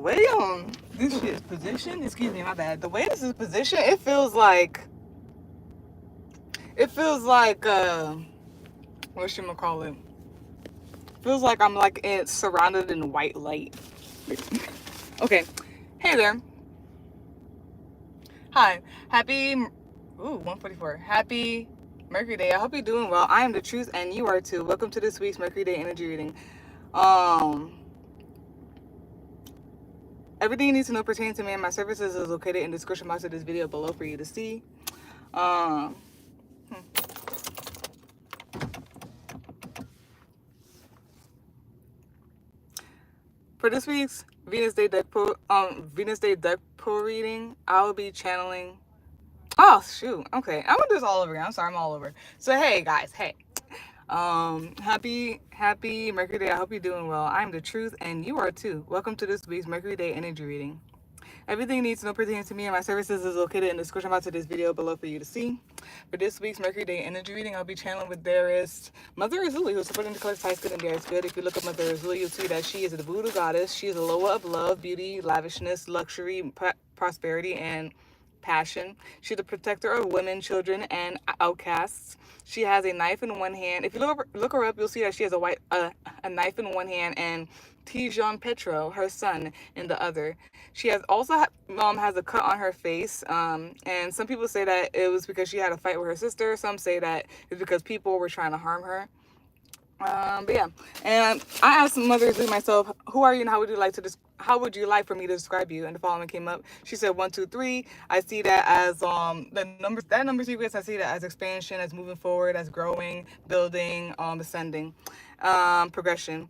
way this shit is positioned, excuse me, my bad. The way this is positioned, it feels like whatchamacallit? Feels like I'm like surrounded in white light. Okay. Hey there. Hi. Happy 144. Happy Mercury Day. I hope you're doing well. I am the truth and you are too. Welcome to this week's Mercury Day Energy Reading. Everything you need to know pertaining to me and my services is located in the description box of this video below for you to see. For this week's Venus Day Deck Pool reading, I'll be channeling. Oh shoot! Okay, I'm gonna do this all over again. I'm sorry, I'm all over. So hey guys, hey. Happy Mercury Day. I hope you're doing well. I'm the truth and you are too. Welcome to this week's Mercury Day Energy Reading. Everything you need to know pertaining to me and my services is located in the description box of this video below for you to see. For this week's Mercury Day Energy Reading, I'll be channeling with Dearest Mother Azuli, who's supporting the collective high school and Dearest Good. If you look up Mother Azuli, you'll see that she is the voodoo goddess. She is a loa of love, beauty, lavishness, luxury, prosperity, and passion. She's the protector of women, children, and outcasts. She has a knife in one hand. If you look her up, you'll see that she has a knife in one hand and Tijan Petro, her son, in the other. She has has a cut on her face, and some people say that it was because she had a fight with her sister. Some say that it's because people were trying to harm her. But yeah, and I asked Mother Azuli myself, who are you and how would you like for me to describe you? And the following came up. She said 1, 2, 3. I see that as that number sequence. I see that as expansion, as moving forward, as growing, building, ascending, progression.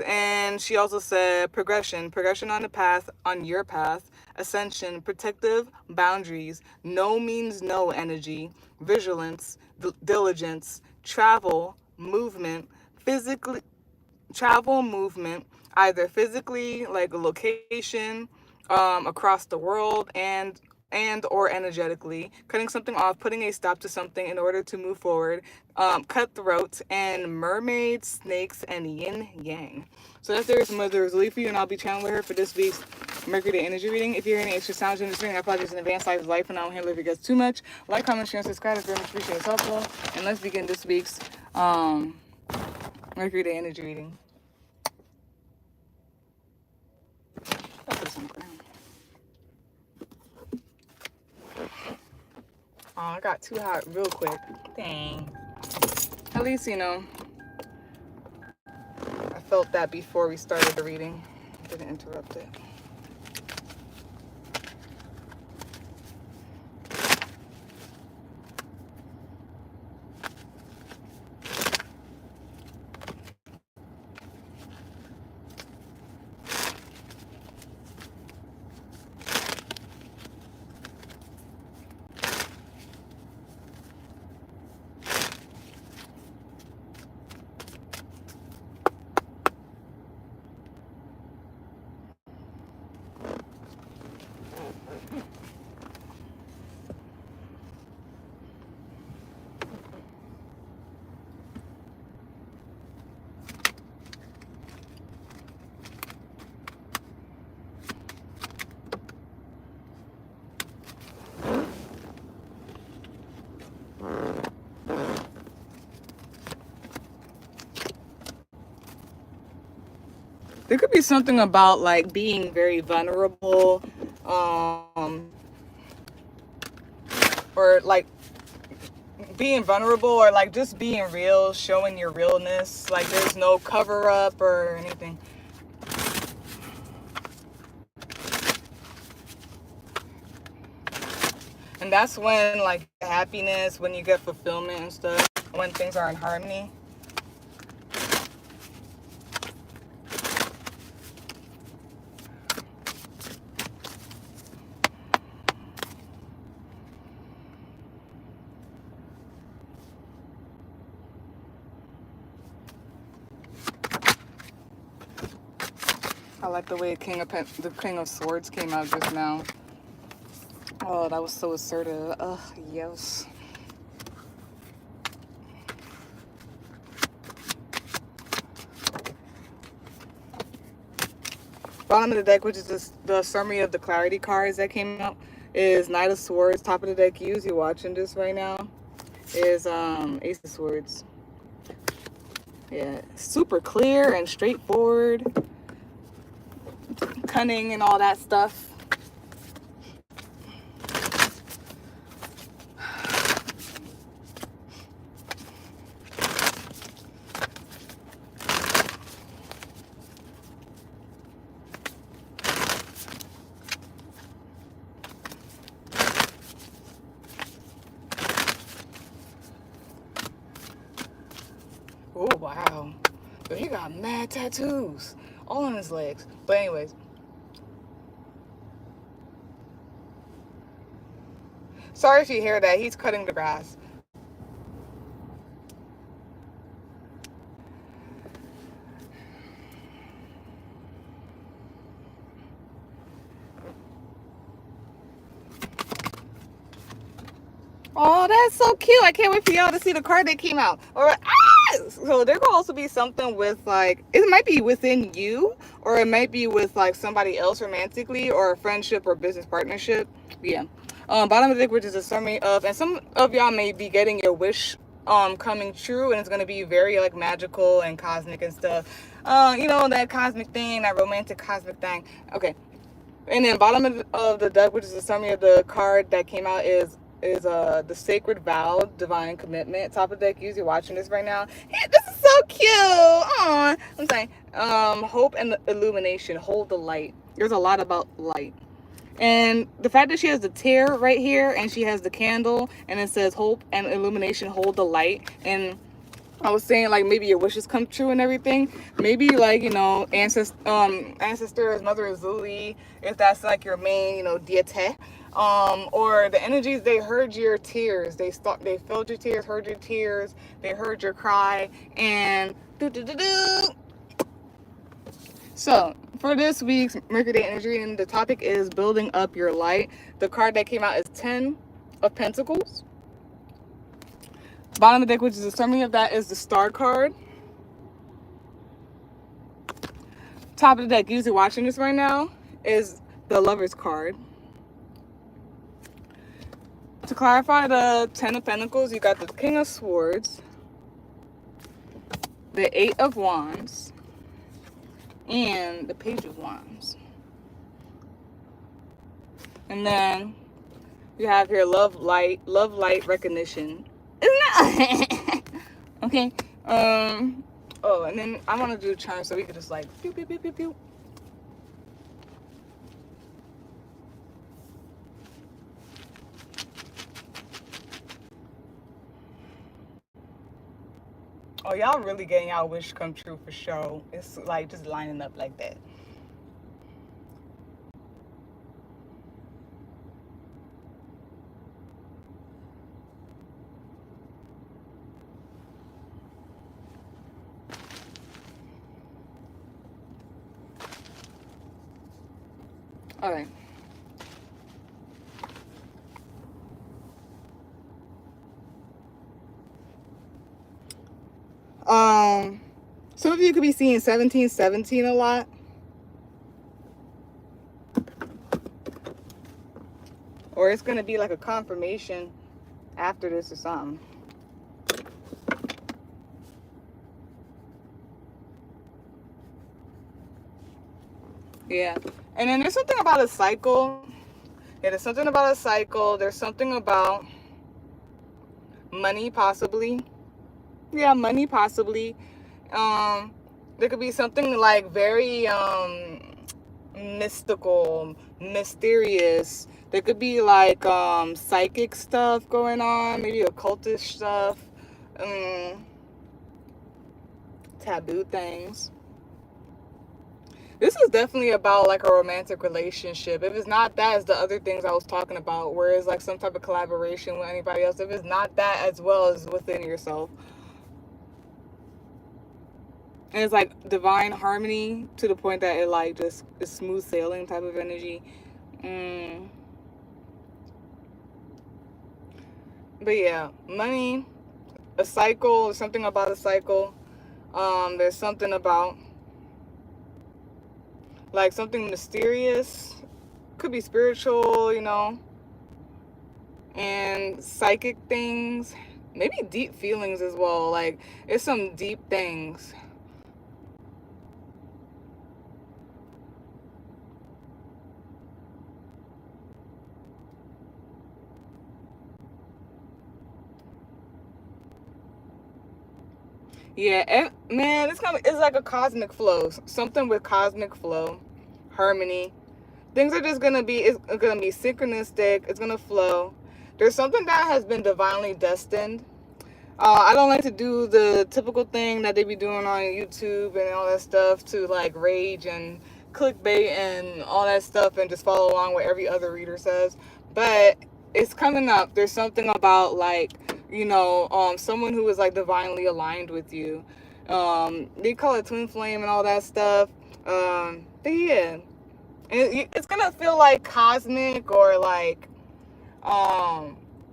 And she also said progression on your path, ascension, protective boundaries, no means no energy, vigilance, diligence, travel, movement, movement, either physically, like a location, across the world, and or energetically, cutting something off, putting a stop to something in order to move forward, cutthroat, and mermaids, snakes, and yin yang. So that's There's Mother Azuli for you, and I'll be channeling her for this week's Mercury Day Energy Reading. If you're hearing any extra sounds in this reading, I apologize in advance. Life is life, and I don't handle if it gets too much. Like, comment, share, and subscribe. It's very much appreciated. It's helpful. And let's begin this week's Mercury Day Energy Reading. I'll put this on the ground. Oh, I got too hot real quick. Dang. At least, I felt that before we started the reading. Didn't interrupt it. There could be something about like being very vulnerable, or like being vulnerable, or like just being real, showing your realness. Like there's no cover up or anything. And that's when like happiness, when you get fulfillment and stuff, when things are in harmony. I like the way the King of Swords came out just now. Oh, that was so assertive. Ugh, yes. bottom of the deck, which is the summary of the clarity cards that came out, is Knight of Swords. Top of the deck, you're watching this right now, is Ace of Swords. Yeah, super clear and straightforward, cunning and all that stuff. Oh, wow. But he got mad tattoos all on his legs. But anyways. Sorry if you hear that. He's cutting the grass. Oh, that's so cute. I can't wait for y'all to see the card that came out. All right. So there could also be something with, like, it might be within you, or it might be with, like, somebody else romantically, or a friendship or business partnership. Yeah. Bottom of the deck, which is a summary of, and some of y'all may be getting your wish coming true, and it's going to be very, like, magical and cosmic and stuff. You know, that cosmic thing, that romantic cosmic thing. Okay. And then bottom of the deck, which is a summary of the card that came out, is the Sacred Vow, Divine Commitment. Top of the deck, you're watching this right now. Hey, this is so cute. Aw. I'm saying, hope and illumination. Hold the light. There's a lot about light. And the fact that she has the tear right here, and she has the candle, and it says hope and illumination, hold the light. And I was saying, like, maybe your wishes come true and everything. Maybe, like, you know, ancestors, Mother Azuli, if that's like your main, you know, deity. Or the energies, they heard your tears. They felt your tears, heard your tears, they heard your cry, and So for this week's Mercury Day Energy Reading, the topic is building up your light. The card that came out is 10 of Pentacles. Bottom of the deck, which is a summary of that, is the Star card. Top of the deck, usually watching this right now, is the Lover's card. To clarify the 10 of Pentacles, you got the King of Swords, the 8 of Wands, and the Page of Wands. And then you have here love, light, recognition. Isn't that? Okay. Oh, and then I want to do a charm so we could just like pew, pew, pew, pew, pew. Oh, y'all really getting y'all wish come true for sure. It's like just lining up like that. All right. Some of you could be seeing 1717 a lot. Or it's going to be like a confirmation after this or something. Yeah. And then there's something about a cycle. Yeah, there's something about a cycle. There's something about money, possibly. Yeah, money, possibly. There could be something like very mystical, mysterious. There could be like psychic stuff going on, maybe occultist stuff, taboo things. This is definitely about like a romantic relationship. If it's not that, it's the other things I was talking about, where it's like some type of collaboration with anybody else. If it's not that, as well as within yourself. And it's like divine harmony to the point that it like just is smooth sailing type of energy. But yeah, money, a cycle, something about a cycle. There's something about like something mysterious, could be spiritual, you know, and psychic things, maybe deep feelings as well. Like it's some deep things. Yeah, man, it's like a cosmic flow, something with cosmic flow, harmony. Things are just gonna be, it's gonna be synchronistic. It's gonna flow. There's something that has been divinely destined. I don't like to do the typical thing that they be doing on YouTube and all that stuff to like rage and clickbait and all that stuff and just follow along what every other reader says. But it's coming up. There's something about like, you know, someone who is like divinely aligned with you. They call it twin flame and all that stuff. But yeah, it's gonna feel like cosmic or like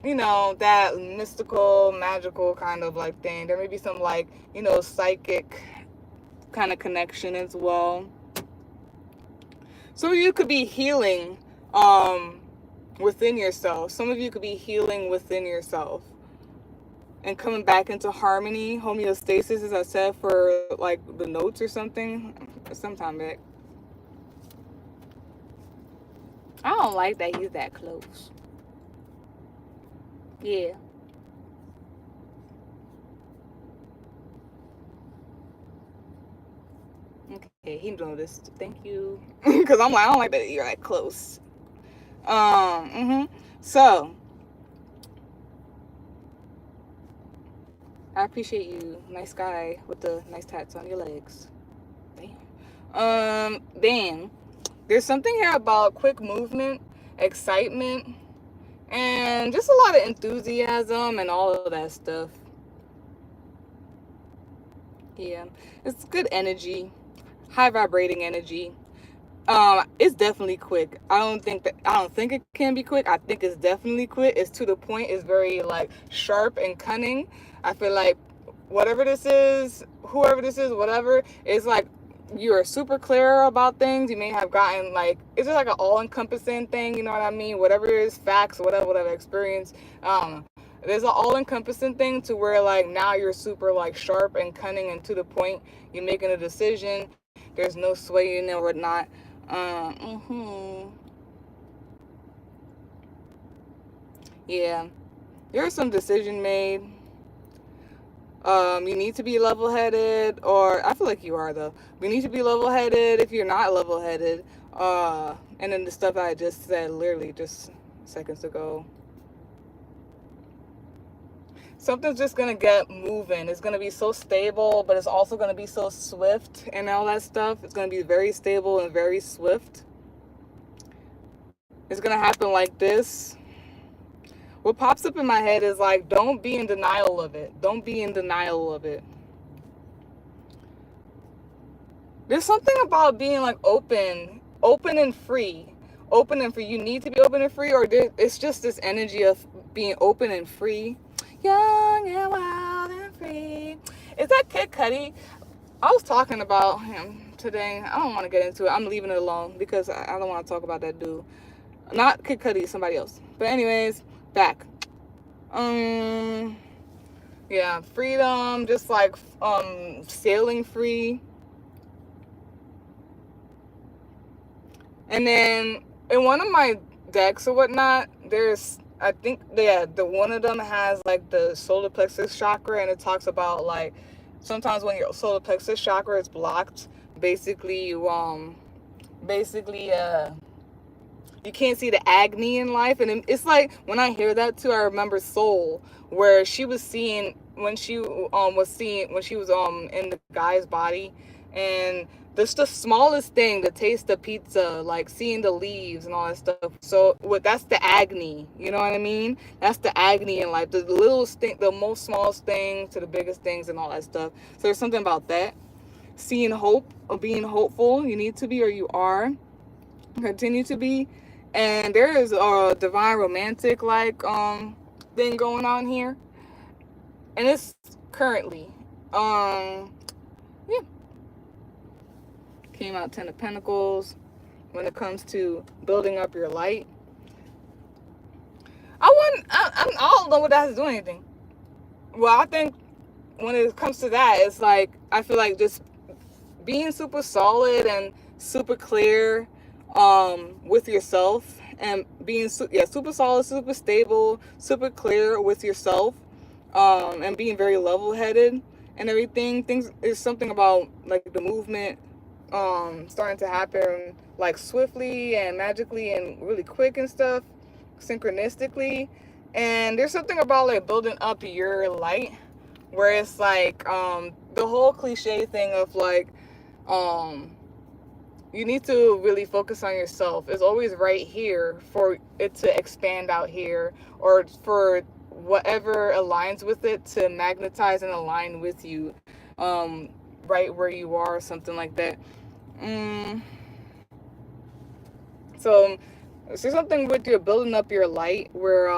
you know, that mystical, magical kind of like thing. There may be some like, you know, psychic kind of connection as well. Some of you could be healing within yourself. Some of you could be healing within yourself and coming back into harmony, homeostasis, as I said for like the notes or something, sometime back. I don't like that he's that close. Yeah. Okay, he noticed. Thank you. Because I'm like, I don't like that you're that close. So, I appreciate you. Nice guy with the nice tats on your legs. Then, there's something here about quick movement, excitement, and just a lot of enthusiasm and all of that stuff. Yeah, it's good energy, high vibrating energy. It's definitely quick. I don't think it can be quick. I think it's definitely quick. It's to the point. It's very like sharp and cunning. I feel like whatever this is, whoever this is, whatever, it's like you are super clear about things. You may have gotten like, it's just like an all-encompassing thing, you know what I mean? Whatever it is, facts, whatever experience. There's an all-encompassing thing to where like now you're super like sharp and cunning and to the point. You're making a decision. There's no swaying or whatnot. Yeah, there's some decision made. You need to be level-headed, or I feel like you are though. You need to be level-headed if you're not level-headed. And then the stuff I just said literally just seconds ago. Something's just gonna get moving. It's gonna be so stable, but it's also gonna be so swift and all that stuff. It's gonna be very stable and very swift. It's gonna happen like this. What pops up in my head is like, don't be in denial of it. Don't be in denial of it. There's something about being like open and free. Open and free. You need to be open and free, or it's just this energy of being open and free. Young and wild and free. Is that Kid Cudi? I was talking about him today. I don't want to get into it. I'm leaving it alone because I don't want to talk about that dude. Not Kid Cudi, somebody else. But anyways, back. Yeah, freedom, just like sailing free. And then in one of my decks or whatnot, there's, I think, yeah, the one of them has like the solar plexus chakra, and it talks about like sometimes when your solar plexus chakra is blocked, basically you you can't see the agony in life. And it's like when I hear that too, I remember Soul, where she was seeing when she was in the guy's body, and that's the smallest thing, the taste of pizza, like seeing the leaves and all that stuff. So that's the agony, you know what I mean? That's the agony in life, the littlest thing, the most smallest thing to the biggest things and all that stuff. So there's something about that. Seeing hope, or being hopeful. You need to be, or you are. Continue to be. And there is a divine romantic like thing going on here, and it's currently yeah. came out 10 of Pentacles. When it comes to building up your light, I don't know what that has to do with anything. Well, I think when it comes to that, it's like, I feel like just being super solid and super clear with yourself, and being super solid, super stable, super clear with yourself, and being very level-headed and everything. There's something about like the movement starting to happen like swiftly and magically and really quick and stuff, synchronistically. And there's something about like building up your light, where it's like the whole cliche thing of like you need to really focus on yourself. It's always right here for it to expand out here, or for whatever aligns with it to magnetize and align with you right where you are, something like that. So there's something with your building up your light, where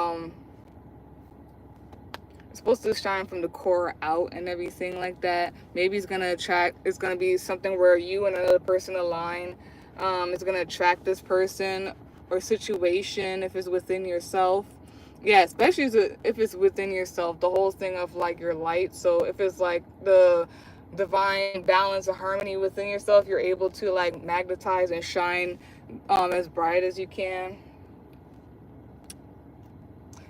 it's supposed to shine from the core out and everything like that. Maybe it's gonna be something where you and another person align. It's gonna attract this person or situation if it's within yourself. Yeah, especially if it's within yourself, the whole thing of like your light. So if it's like the divine balance or harmony within yourself, you're able to like magnetize and shine as bright as you can.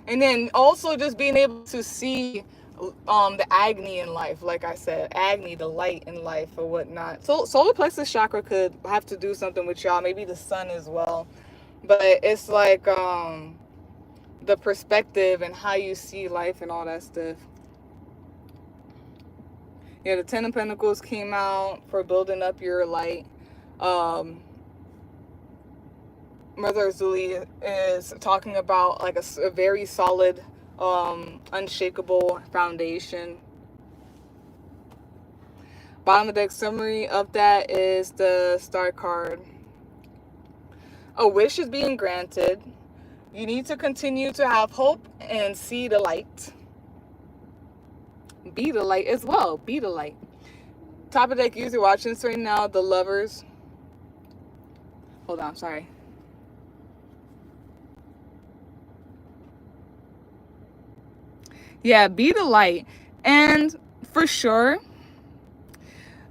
And then also just being able to see the agony in life, like I said, agony, the light in life or whatnot. So solar plexus chakra could have to do something with y'all, maybe the sun as well. But it's like the perspective and how you see life and all that stuff. Yeah, the 10 of Pentacles came out for building up your light. Mother Zuli is talking about like a very solid, unshakable foundation. Bottom of the deck summary of that is the Star card. A wish is being granted. You need to continue to have hope and see the light. Be the light as well. Be the light. Top of the deck, you're watching this right now, the Lovers. Hold on, sorry. Yeah, be the light. And for sure,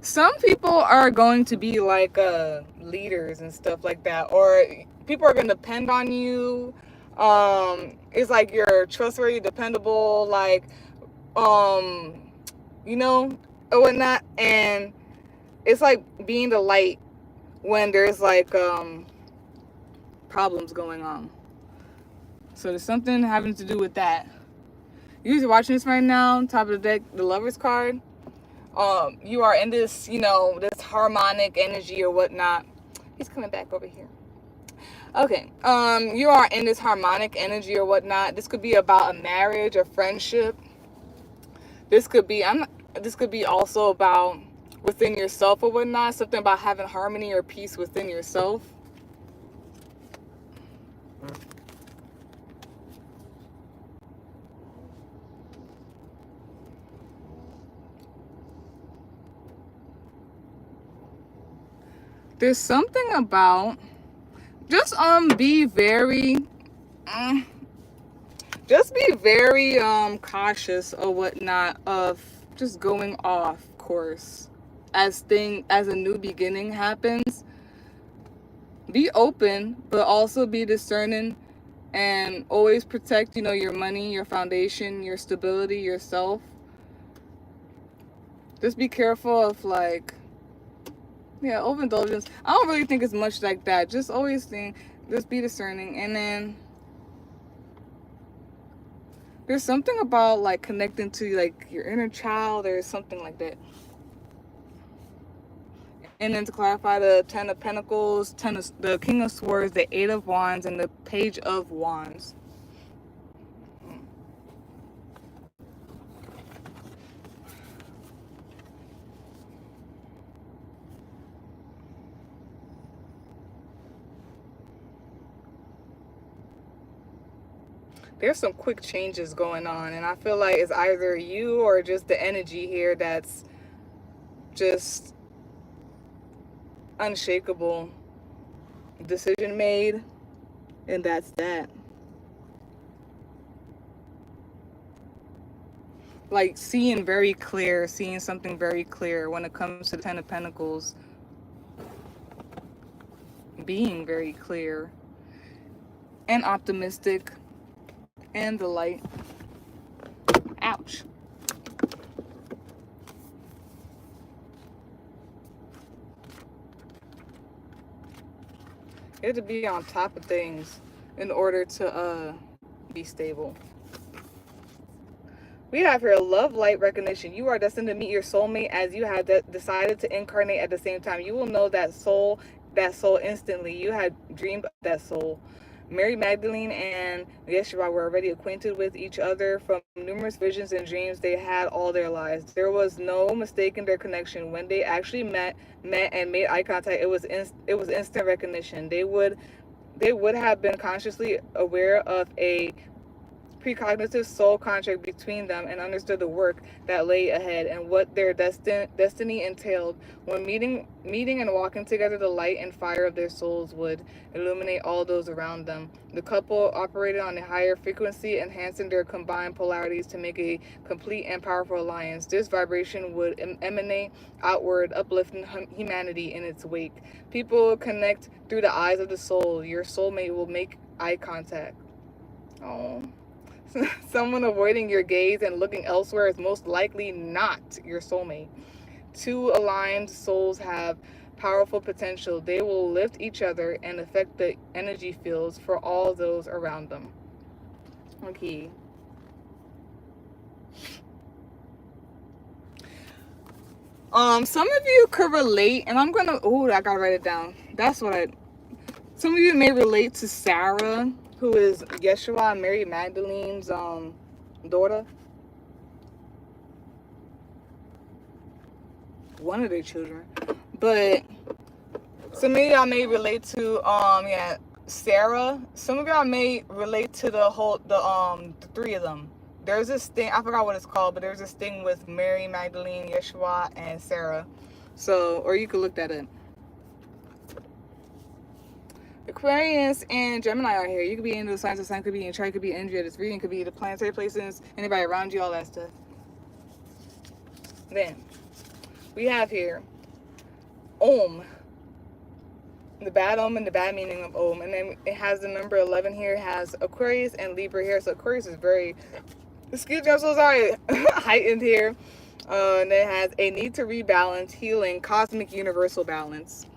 some people are going to be like leaders and stuff like that, or people are going to depend on you. It's like you're trustworthy, dependable, like you know, or whatnot. And it's like being the light when there's like problems going on. So there's something having to do with that. You're watching this right now, top of the deck, the Lovers card. You are in this, you know, this harmonic energy or whatnot. He's coming back over here. Okay. You are in this harmonic energy or whatnot. This could be about a marriage or friendship. This could be also about within yourself or whatnot. Something about having harmony or peace within yourself. There's something about just be very cautious or whatnot of just going off course as a new beginning happens. Be open, but also be discerning, and always protect, you know, your money, your foundation, your stability, yourself. Just be careful of like, yeah, overindulgence. I don't really think it's much like that. Just always just be discerning. And then there's something about like connecting to like your inner child or something like that. And then to clarify, the 10 of Pentacles, the King of Swords, the 8 of Wands, and the Page of Wands. There's some quick changes going on, and I feel like it's either you or just the energy here that's just unshakable decision made, and that's that. Like seeing very clear, seeing something very clear when it comes to the Ten of Pentacles, being very clear and optimistic and the light. Ouch. You have to be on top of things in order to be stable. We have here love, light, recognition. You are destined to meet your soulmate as you have decided to incarnate at the same time. You will know that soul instantly. You had dreamed of that soul. Mary Magdalene and Yeshua were already acquainted with each other from numerous visions and dreams they had all their lives. There was no mistaking their connection. When they actually met and made eye contact, it was instant recognition. They would have been consciously aware of a precognitive soul contract between them and understood the work that lay ahead and what their destiny entailed. When meeting and walking together, the light and fire of their souls would illuminate all those around them. The couple operated on a higher frequency, enhancing their combined polarities to make a complete and powerful alliance. This vibration would emanate outward, uplifting humanity in its wake. People connect through the eyes of the soul. Your soulmate will make eye contact. Oh. Someone avoiding your gaze and looking elsewhere is most likely not your soulmate. Two aligned souls have powerful potential. They will lift each other and affect the energy fields for all those around them. Okay. Some of you could relate, and I'm gonna, I gotta write it down. Some of you may relate to Sarah, who is Yeshua and Mary Magdalene's daughter. One of their children. But some of y'all may relate to Sarah. Some of y'all may relate to the three of them. There's this thing, I forgot what it's called, but there's this thing with Mary Magdalene, Yeshua, and Sarah. So, or you could look that up. Aquarius and Gemini are here. You could be into the signs of the sun, could be in chart, could be energy of this reading, could be the planetary places, anybody around you, all that stuff. Then we have here Om, the bad omen, the bad meaning of Om, and then it has the number 11 here. It has Aquarius and Libra here. So Aquarius is very, excuse me, I'm so sorry, heightened here. And it has a need to rebalance, healing, cosmic universal balance.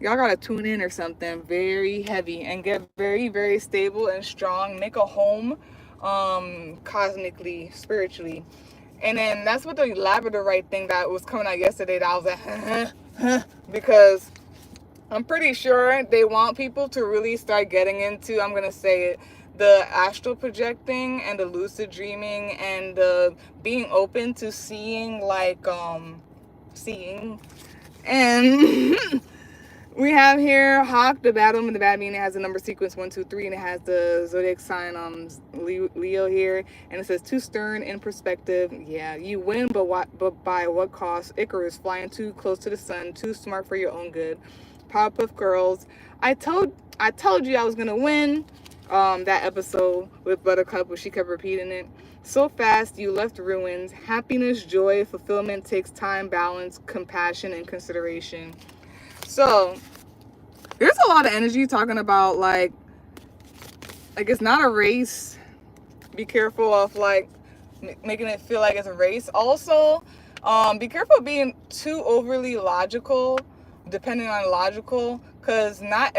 Y'all gotta tune in or something very heavy and get very, very stable and strong. Make a home cosmically, spiritually. And then that's what the labradorite thing that was coming out yesterday that I was like, because I'm pretty sure they want people to really start getting into, I'm gonna say it, the astral projecting and the lucid dreaming and the being open to seeing, like, seeing. And we have here Hawk, the bad omen, the bad meaning. It has the number sequence 1, 2, 3, and it has the zodiac sign Leo here, and it says too stern in perspective. Yeah, you win, but by what cost? Icarus, flying too close to the sun, too smart for your own good. Powerpuff Girls. I told you I was gonna win. That episode with Buttercup where she kept repeating it. So fast you left ruins. Happiness, joy, fulfillment takes time, balance, compassion, and consideration. So there's a lot of energy talking about like it's not a race. Be careful of like making it feel like it's a race. Also, be careful of being too overly logical, depending on logical, because not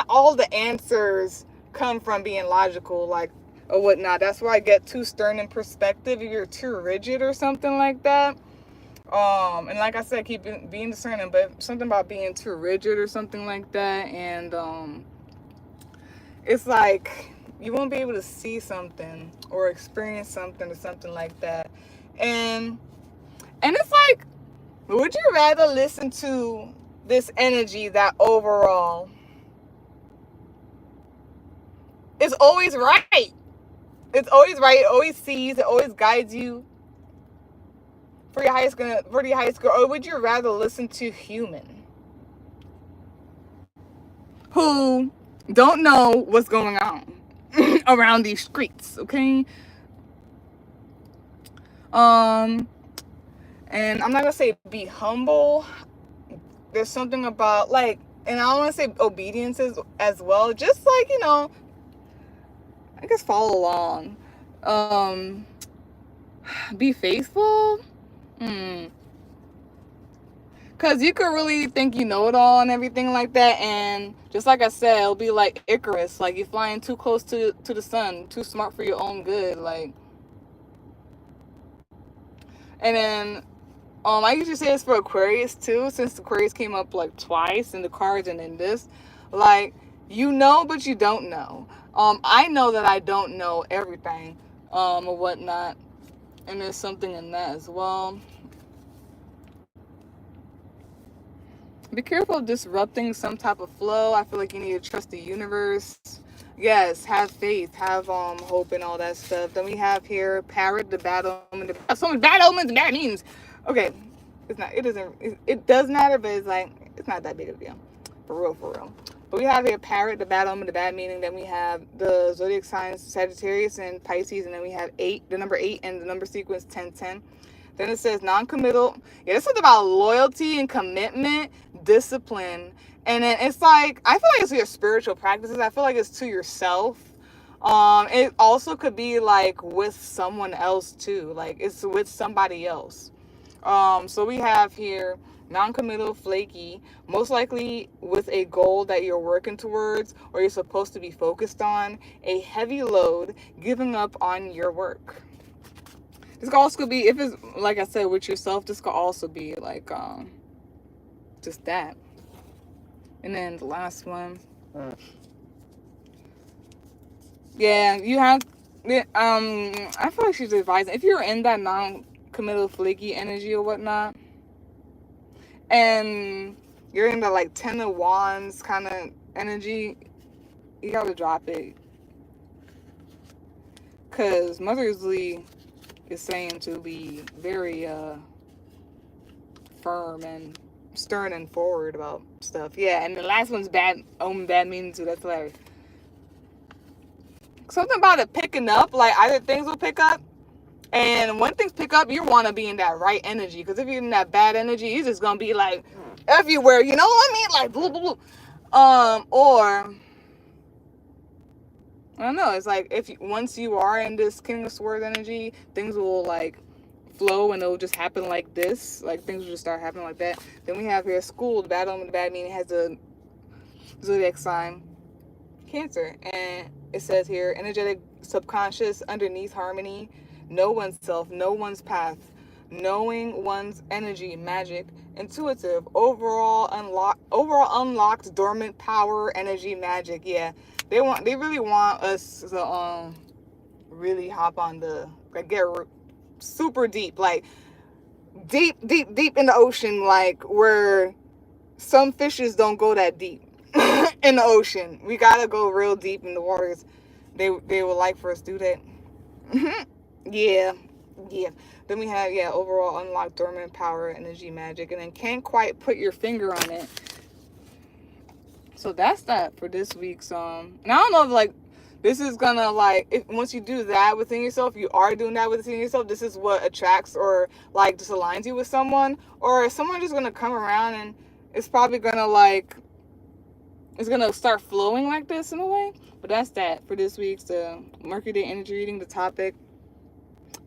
all the answers come from being logical, like, or whatnot. That's why I get too stern in perspective if you're too rigid or something like that. And like I said, keep being discerning, but something about being too rigid or something like that, and it's like you won't be able to see something or experience something or something like that. And it's like, would you rather listen to this energy that overall is always right? It's always right. It always sees. It always guides you. for your high school, or would you rather listen to human who don't know what's going on around these streets? Okay. And I'm not gonna say be humble. There's something about like, and I don't want to say obedience as well. Just like, you know, I guess follow along. Be faithful. Because you could really think you know it all and everything like that. And just like I said, it'll be like Icarus. Like you're flying too close to the sun. Too smart for your own good. Like, and then I usually say this for Aquarius too, since Aquarius came up like twice in the cards and in this. Like, you know, but you don't know. I know that I don't know everything, or whatnot. And there's something in that as well. Be careful of disrupting some type of flow. I feel like you need to trust the universe. Yes, have faith, have hope and all that stuff. Then we have here parrot, the bad omen. So many bad omens and bad means. Okay, it does matter, but it's like, it's not that big of a deal. For real. But we have here parrot, the bad omen, the bad meaning. Then we have the zodiac signs Sagittarius and Pisces. And then we have the number 8 and the number sequence 1010. Then it says non-committal. Yeah, it's something about loyalty and commitment, discipline. And then it's like, I feel like it's your spiritual practices. I feel like it's to yourself. It also could be like with someone else too. Like it's with somebody else. So we have here non-committal, flaky, most likely with a goal that you're working towards or you're supposed to be focused on, a heavy load, giving up on your work. This could also be, if it's, like I said, with yourself, this could also be like, just that. And then the last one. Yeah, you have, I feel like she's advising, if you're in that non-committal, flaky energy or whatnot, and you're in the like 10 of Wands kind of energy, you gotta drop it. Because Mother's Lee is saying to be very firm and stern and forward about stuff. Yeah, and the last one's bad meaning too. That's hilarious. Something about it picking up, like either things will pick up, and when things pick up, you want to be in that right energy. Because if you're in that bad energy, you're just gonna be like everywhere. You know what I mean? Like blah blah blah. Or I don't know. It's like once you are in this King of Swords energy, things will like flow and it'll just happen like this. Like things will just start happening like that. Then we have here school, the bad omen, the bad meaning, has a zodiac sign Cancer, and it says here energetic, subconscious, underneath harmony, know oneself, know one's path, knowing one's energy, magic, intuitive, overall unlocked, dormant power, energy, magic. Yeah, they really want us to really hop on like get super deep, like deep in the ocean, like where some fishes don't go that deep in the ocean. We gotta go real deep in the waters. They would like for us to do that. Yeah. Then we have overall unlocked, dormant power, energy, magic, and then can't quite put your finger on it. So that's that for this week's and I don't know if like this is gonna like, if once you do that within yourself, you are doing that within yourself, this is what attracts or like just aligns you with someone, or someone just gonna come around and it's probably gonna like, it's gonna start flowing like this in a way. But that's that for this week's Mercury Day Energy Reading. The topic,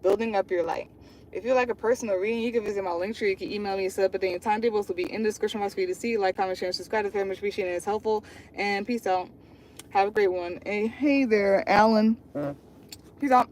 building up your light. If you like a personal reading, you can visit my link tree. You can email me and set up a day and timetable. This will be in the description box for you to see. Like, comment, share, and subscribe. It's very much appreciated and it's helpful. And peace out. Have a great one. And hey there, Alan. Peace out.